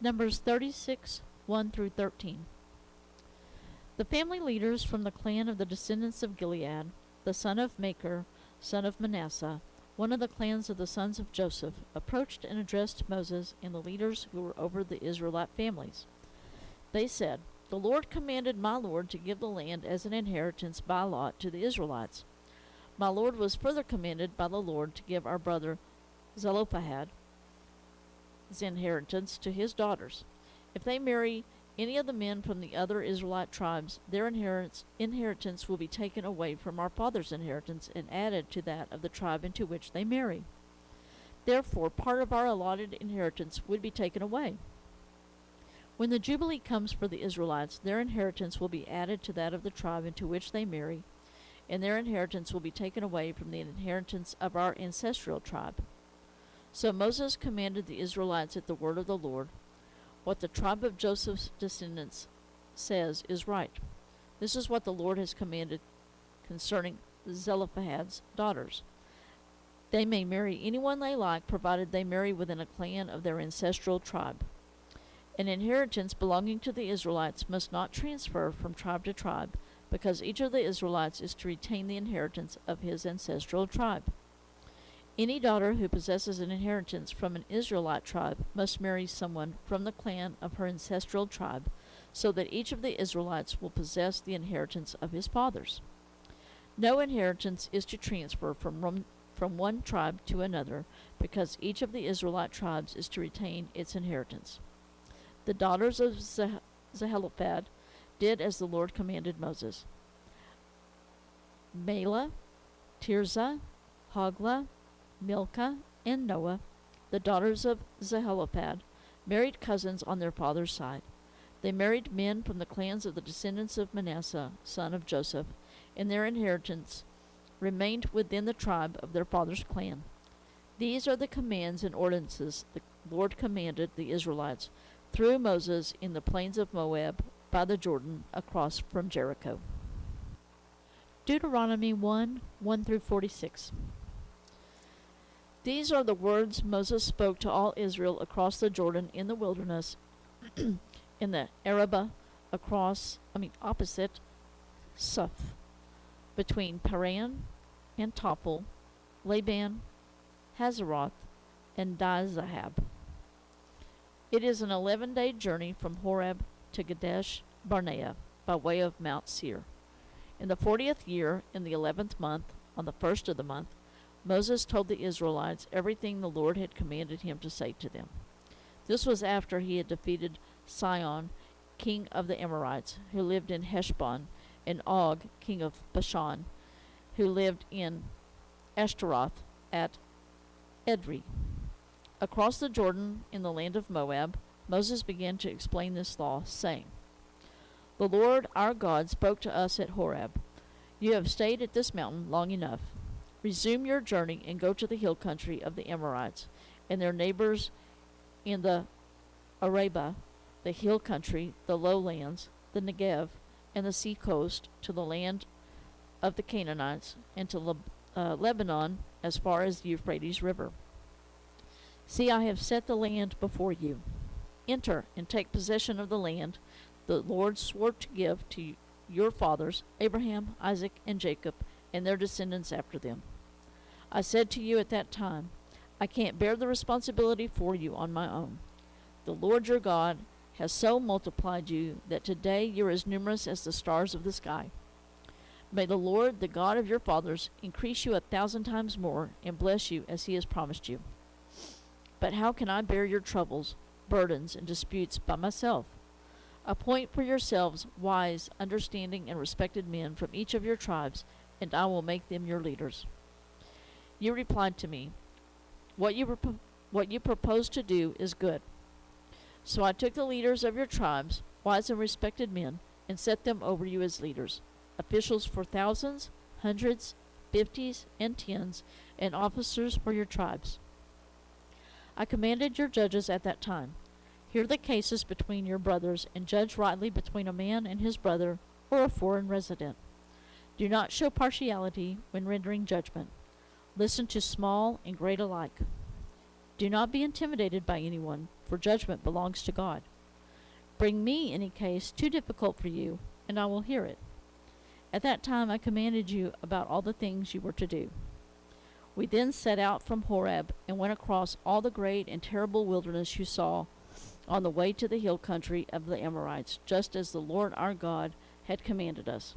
Numbers 36, 1 through 13. The family leaders from the clan of the descendants of Gilead, the son of Machir, son of Manasseh, one of the clans of the sons of Joseph, approached and addressed Moses and the leaders who were over the Israelite families. They said, "The Lord commanded my Lord to give the land as an inheritance by lot to the Israelites. My Lord was further commanded by the Lord to give our brother Zahelophad his inheritance to his daughters. If they marry any of the men from the other Israelite tribes, their inheritance will be taken away from our father's inheritance and added to that of the tribe into which they marry. Therefore, part of our allotted inheritance would be taken away. When the Jubilee comes for the Israelites, their inheritance will be added to that of the tribe into which they marry, and their inheritance will be taken away from the inheritance of our ancestral tribe." So Moses commanded the Israelites at the word of the Lord, "What the tribe of Joseph's descendants says is right. This is what the Lord has commanded concerning Zelophehad's daughters. They may marry anyone they like, provided they marry within a clan of their ancestral tribe. An inheritance belonging to the Israelites must not transfer from tribe to tribe, because each of the Israelites is to retain the inheritance of his ancestral tribe. Any daughter who possesses an inheritance from an Israelite tribe must marry someone from the clan of her ancestral tribe, so that each of the Israelites will possess the inheritance of his fathers. No inheritance is to transfer from one tribe to another, because each of the Israelite tribes is to retain its inheritance." The daughters of Zahelophad did as the Lord commanded Moses. Mahlah, Tirzah, Hoglah, Milcah, and Noah, the daughters of Zahelophad, married cousins on their father's side. They married men from the clans of the descendants of Manasseh, son of Joseph, and their inheritance remained within the tribe of their father's clan. These are the commands and ordinances the Lord commanded the Israelites through Moses in the plains of Moab by the Jordan across from Jericho. Deuteronomy 1, 1 through 46. These are the words Moses spoke to all Israel across the Jordan in the wilderness, in the Arabah, opposite Suph, between Paran and Tophel, Laban, Hazeroth, and Dizahab. It is an 11-day journey from Horeb to Kadesh Barnea by way of Mount Seir. In the 40th year, in the 11th month, on the first of the month, Moses told the Israelites everything the Lord had commanded him to say to them. This was after he had defeated Sihon, king of the Amorites, who lived in Heshbon, and Og, king of Bashan, who lived in Ashtaroth at Edrei. Across the Jordan, in the land of Moab, Moses began to explain this law, saying, "The Lord our God spoke to us at Horeb. You have stayed at this mountain long enough. Resume your journey and go to the hill country of the Amorites and their neighbors in the Arabah, the hill country, the lowlands, the Negev, and the sea coast, to the land of the Canaanites, and to Lebanon as far as the Euphrates River. See, I have set the land before you. Enter and take possession of the land the Lord swore to give to your fathers, Abraham, Isaac, and Jacob, and their descendants after them. I said to you at that time, I can't bear the responsibility for you on my own. The Lord your God has so multiplied you that today you're as numerous as the stars of the sky. May the Lord, the God of your fathers, increase you 1,000 times more and bless you as he has promised you. But how can I bear your troubles, burdens, and disputes by myself? Appoint for yourselves wise, understanding, and respected men from each of your tribes, and I will make them your leaders." You replied to me, what you propose to do is good. So I took the leaders of your tribes, wise and respected men, and set them over you as leaders, officials for thousands, hundreds, fifties, and tens, and officers for your tribes. I commanded your judges at that time, hear the cases between your brothers, and judge rightly between a man and his brother, or a foreign resident. Do not show partiality when rendering judgment. Listen to small and great alike. Do not be intimidated by anyone, for judgment belongs to God. Bring me any case too difficult for you, and I will hear it. At that time I commanded you about all the things you were to do. We then set out from Horeb and went across all the great and terrible wilderness you saw on the way to the hill country of the Amorites, just as the Lord our God had commanded us.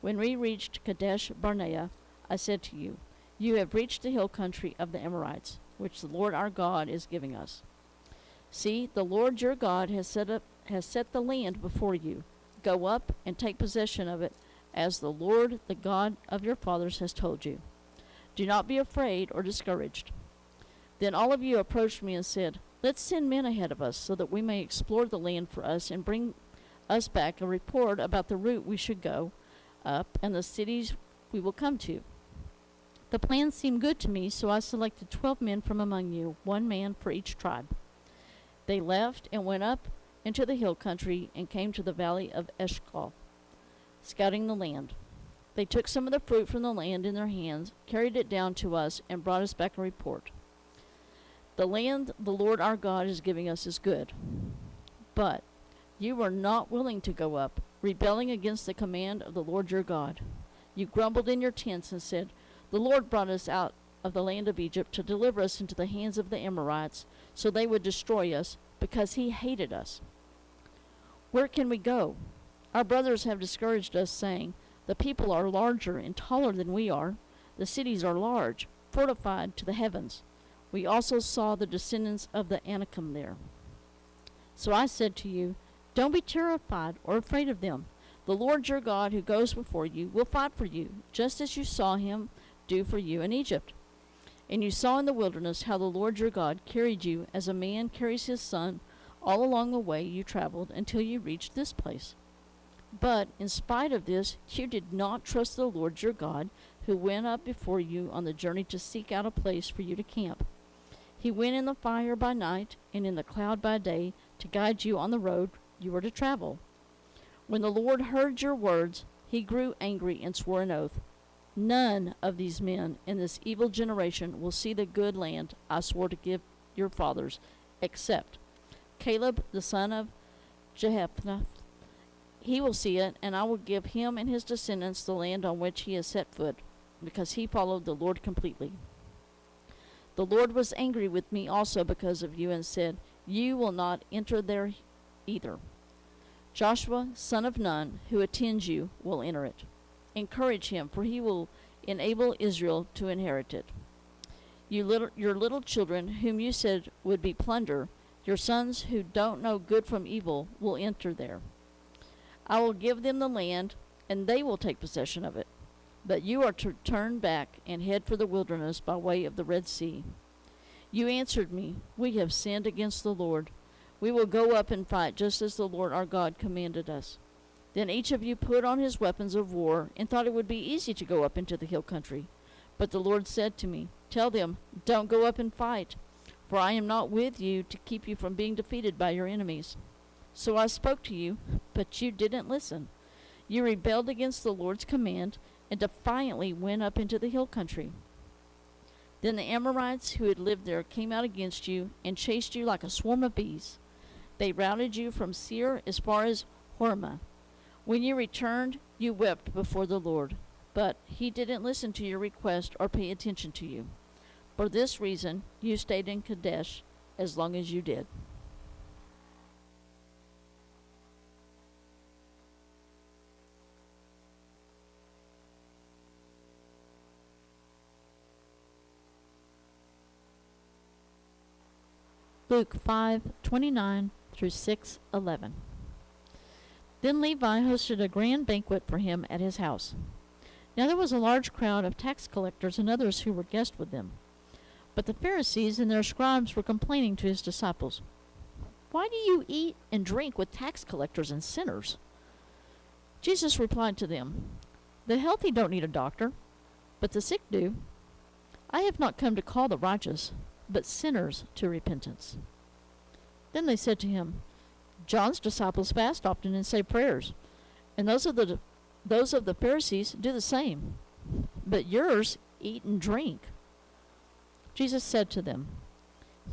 When we reached Kadesh Barnea, I said to you, You have reached the hill country of the Amorites, which the Lord our God is giving us. See, the Lord your God has set the land before you. Go up and take possession of it, as the Lord, the God of your fathers, has told you. Do not be afraid or discouraged. Then all of you approached me and said, Let's send men ahead of us, so that we may explore the land for us and bring us back a report about the route we should go up and the cities we will come to. The plan seemed good to me, so I selected 12 men from among you, 1 man for each tribe. They left and went up into the hill country and came to the valley of Eshcol, scouting the land. They took some of the fruit from the land in their hands, carried it down to us, and brought us back a report. The land the Lord our God is giving us is good. But you were not willing to go up, rebelling against the command of the Lord your God. You grumbled in your tents and said, The Lord brought us out of the land of Egypt to deliver us into the hands of the Amorites, so they would destroy us, because he hated us. Where can we go? Our brothers have discouraged us, saying, The people are larger and taller than we are. The cities are large, fortified to the heavens. We also saw the descendants of the Anakim there. So I said to you, Don't be terrified or afraid of them. The Lord your God, who goes before you, will fight for you, just as you saw him do for you in Egypt. And you saw in the wilderness how the Lord your God carried you as a man carries his son all along the way you traveled until you reached this place. But in spite of this, you did not trust the Lord your God, who went up before you on the journey to seek out a place for you to camp. He went in the fire by night and in the cloud by day to guide you on the road you were to travel. When the Lord heard your words, he grew angry and swore an oath. None of these men in this evil generation will see the good land I swore to give your fathers, except Caleb the son of Jephthah. He will see it, and I will give him and his descendants the land on which he has set foot, because he followed the Lord completely. The Lord was angry with me also because of you, and said, You will not enter there either. Joshua, son of Nun, who attends you, will enter it. Encourage him, for he will enable Israel to inherit it. Your little children, whom you said would be plunder, your sons who don't know good from evil, will enter there. I will give them the land, and they will take possession of it. But you are to turn back and head for the wilderness by way of the Red Sea. You answered me, We have sinned against the Lord. We will go up and fight, just as the Lord our God commanded us. Then each of you put on his weapons of war, and thought it would be easy to go up into the hill country. But the Lord said to me, Tell them, Don't go up and fight, for I am not with you to keep you from being defeated by your enemies. So I spoke to you, but you didn't listen. You rebelled against the Lord's command, and defiantly went up into the hill country. Then the Amorites who had lived there came out against you, and chased you like a swarm of bees. They routed you from Seir as far as Hormah. When you returned, you wept before the Lord, but he didn't listen to your request or pay attention to you. For this reason, you stayed in Kadesh as long as you did. Luke 5:29 through 6:11. Then Levi hosted a grand banquet for him at his house. Now there was a large crowd of tax collectors and others who were guests with them. But the Pharisees and their scribes were complaining to his disciples, "Why do you eat and drink with tax collectors and sinners?" Jesus replied to them, "The healthy don't need a doctor, but the sick do. I have not come to call the righteous, but sinners to repentance." Then they said to him, "John's disciples fast often and say prayers, and those of the Pharisees do the same, but yours eat and drink." Jesus said to them,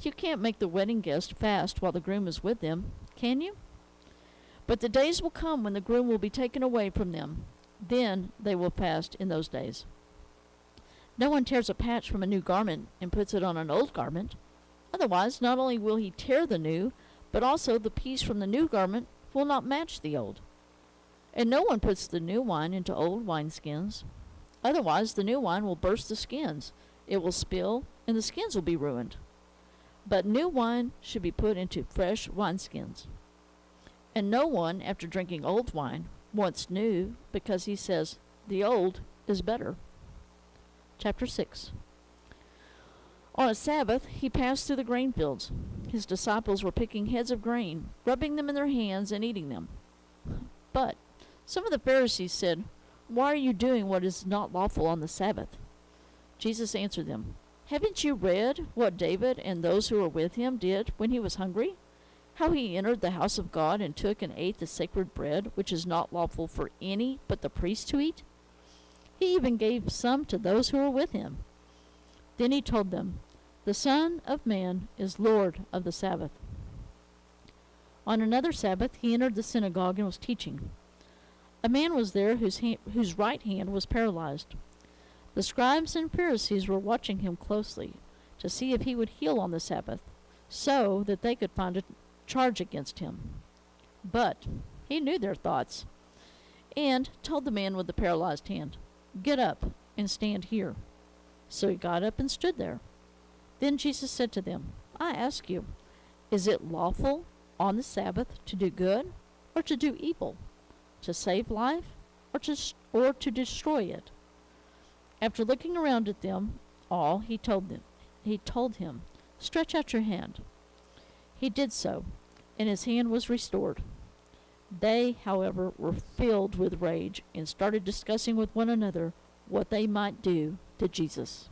You can't make the wedding guest fast while the groom is with them, can you? But the days will come when the groom will be taken away from them. Then they will fast in those days. No one tears a patch from a new garment and puts it on an old garment. Otherwise, not only will he tear the new, but also the piece from the new garment will not match the old. And no one puts the new wine into old wineskins. Otherwise, the new wine will burst the skins. It will spill, and the skins will be ruined. But new wine should be put into fresh wineskins. And no one, after drinking old wine, wants new, because he says, the old is better. Chapter 6. On a Sabbath, he passed through the grain fields. His disciples were picking heads of grain, rubbing them in their hands and eating them. But some of the Pharisees said, "Why are you doing what is not lawful on the Sabbath?" Jesus answered them, "Haven't you read what David and those who were with him did when he was hungry? How he entered the house of God and took and ate the sacred bread, which is not lawful for any but the priests to eat? He even gave some to those who were with him." Then he told them, "The Son of Man is Lord of the Sabbath." On another Sabbath he entered the synagogue and was teaching. A man was there whose right hand was paralyzed. The scribes and Pharisees were watching him closely to see if he would heal on the Sabbath, so that they could find a charge against him. But he knew their thoughts, and told the man with the paralyzed hand, "Get up and stand here." So he got up and stood there. Then Jesus said to them, "I ask you, is it lawful on the Sabbath to do good or to do evil, to save life or to destroy it?" After looking around at them all, he told him, "Stretch out your hand." He did so, and his hand was restored. They, however, were filled with rage and started discussing with one another what they might do to Jesus.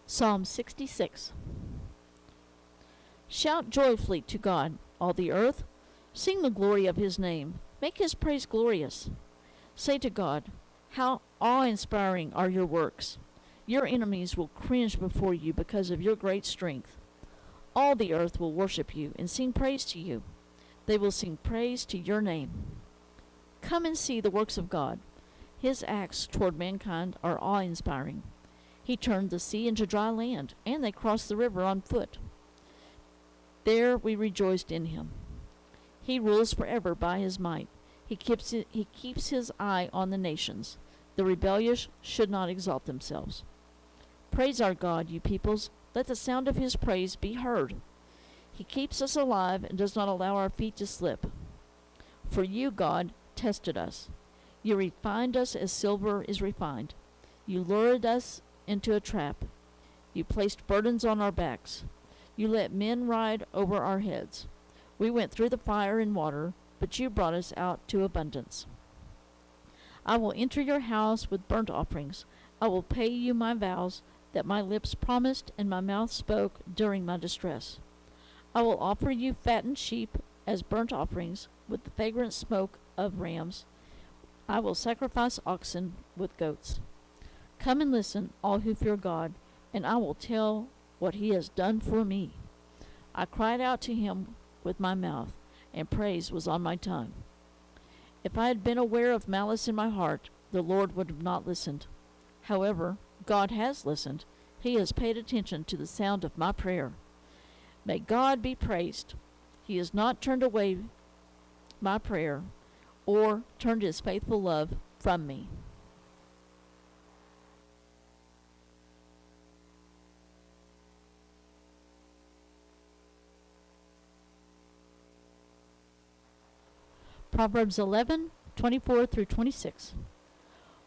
Psalm 66. Shout joyfully to God, all the earth. Sing the glory of his name. Make his praise glorious. Say to God, "How awe-inspiring are your works! Your enemies will cringe before you because of your great strength. All the earth will worship you and sing praise to you. They will sing praise to your name. Come and see the works of God. His acts toward mankind are awe-inspiring. He turned the sea into dry land, and they crossed the river on foot. There we rejoiced in him. He rules forever by his might. He keeps his eye on the nations. The rebellious should not exalt themselves. Praise our God, you peoples. Let the sound of his praise be heard. He keeps us alive and does not allow our feet to slip. For you, God, tested us. You refined us as silver is refined. You lured us into a trap. You placed burdens on our backs. You let men ride over our heads. We went through the fire and water, but you brought us out to abundance. I will enter your house with burnt offerings. I will pay you my vows that my lips promised and my mouth spoke during my distress. I will offer you fattened sheep as burnt offerings with the fragrant smoke of rams. I will sacrifice oxen with goats. Come and listen, all who fear God, and I will tell what he has done for me. I cried out to him with my mouth, and praise was on my tongue. If I had been aware of malice in my heart, the Lord would have not listened. However, God has listened. He has paid attention to the sound of my prayer. May God be praised. He has not turned away my prayer or turned his faithful love from me. Proverbs 11:24 through 26.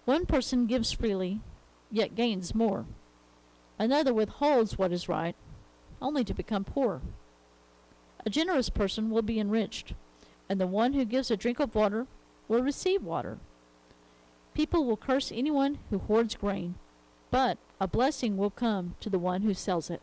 One person gives freely, yet gains more. Another withholds what is right, only to become poor. A generous person will be enriched, and the one who gives a drink of water will receive water. People will curse anyone who hoards grain, but a blessing will come to the one who sells it.